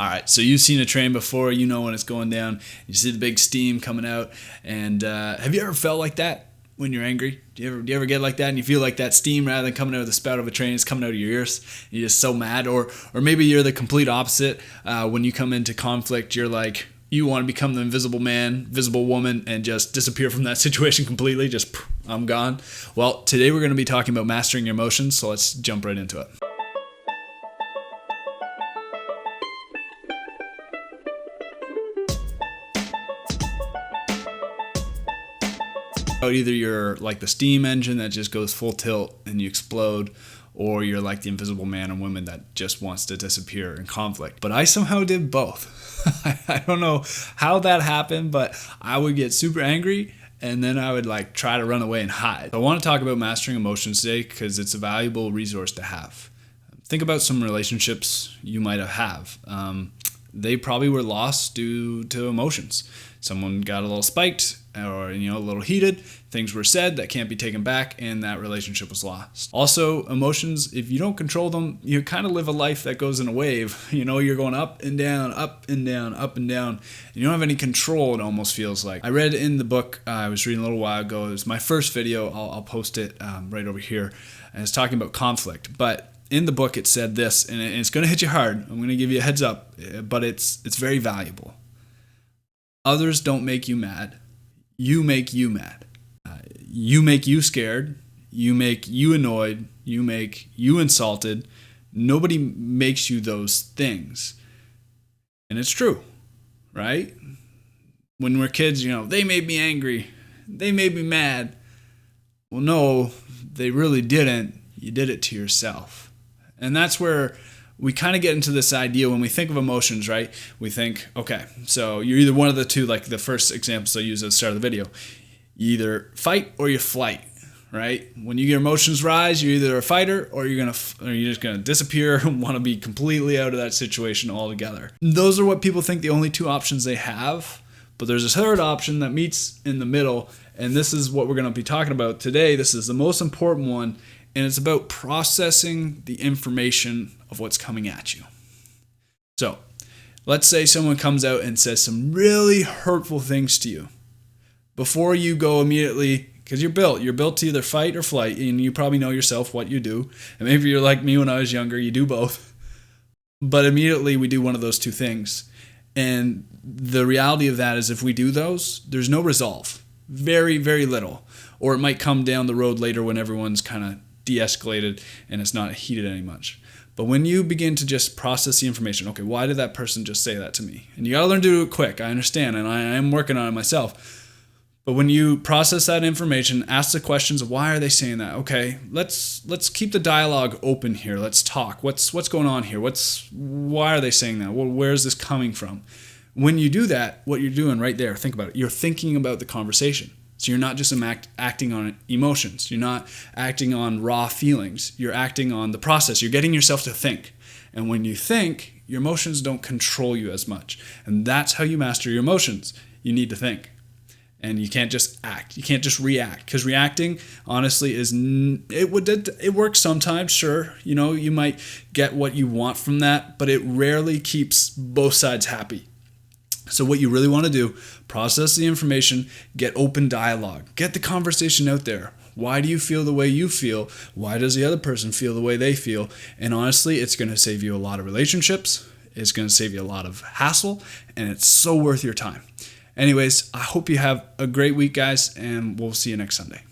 All right, so you've seen a train before, you know when it's going down, you see the big steam coming out, and have you ever felt like that when you're angry? Do you ever get like that and you feel like that steam, rather than coming out of the spout of a train, is coming out of your ears? You're just so mad. Or maybe you're the complete opposite. When you come into conflict, you're like, you want to become the invisible man, visible woman, and just disappear from that situation completely. Just, I'm gone. Well, today we're going to be talking about mastering your emotions, so let's jump right into it. Either you're like the steam engine that just goes full tilt and you explode, or you're like the invisible man or woman that just wants to disappear in conflict. But I somehow did both. I don't know how that happened, but I would get super angry and then I would like try to run away and hide. I want to talk about mastering emotions today because it's a valuable resource to have. Think about some relationships you might have. They probably were lost due to emotions. Someone got a little spiked or a little heated. Things were said that can't be taken back, and that relationship was lost. Also, emotions, if you don't control them, you kind of live a life that goes in a wave. You're going up and down, up and down, up and down. And you don't have any control, it almost feels like. I read in the book I was reading a little while ago. It was my first video. I'll post it right over here. And it's talking about conflict. But in the book, it said this, and it's going to hit you hard. I'm going to give you a heads up, but it's very valuable. Others don't make you mad. You make you mad. You make you scared. You make you annoyed. You make you insulted. Nobody makes you those things. And it's true, right? When we're kids, they made me angry. They made me mad. Well, no, they really didn't. You did it to yourself. And that's where we kind of get into this idea when we think of emotions, right? We think, okay, so you're either one of the two, like the first examples I used at the start of the video. You either fight or you flight, right? When your emotions rise, you're either a fighter or you're just gonna disappear and want to be completely out of that situation altogether. Those are what people think the only two options they have, but there's a third option that meets in the middle, and this is what we're gonna be talking about today. This is the most important one, and it's about processing the information of what's coming at you. So, let's say someone comes out and says some really hurtful things to you. Before you go immediately, because you're built to either fight or flight, and you probably know yourself what you do. And maybe you're like me when I was younger, you do both. But immediately we do one of those two things. And the reality of that is if we do those, there's no resolve. Very, very little. Or it might come down the road later when everyone's kind of de-escalated and it's not heated any much. But when you begin to just process the information, okay, why did that person just say that to me? And you gotta learn to do it quick, I understand, and I am working on it myself. But when you process that information, ask the questions of why are they saying that? Okay, let's keep the dialogue open here. Let's talk. What's going on here? Why are they saying that? Well, where is this coming from? When you do that, what you're doing right there, think about it. You're thinking about the conversation. So you're not just acting on emotions. You're not acting on raw feelings. You're acting on the process. You're getting yourself to think. And when you think, your emotions don't control you as much. And that's how you master your emotions. You need to think. And you can't just act. You can't just react. Because reacting, honestly, it works sometimes, sure. You might get what you want from that, but it rarely keeps both sides happy. So what you really want to do, process the information, get open dialogue, get the conversation out there. Why do you feel the way you feel? Why does the other person feel the way they feel? And honestly, it's going to save you a lot of relationships. It's going to save you a lot of hassle, and it's so worth your time. Anyways, I hope you have a great week, guys, and we'll see you next Sunday.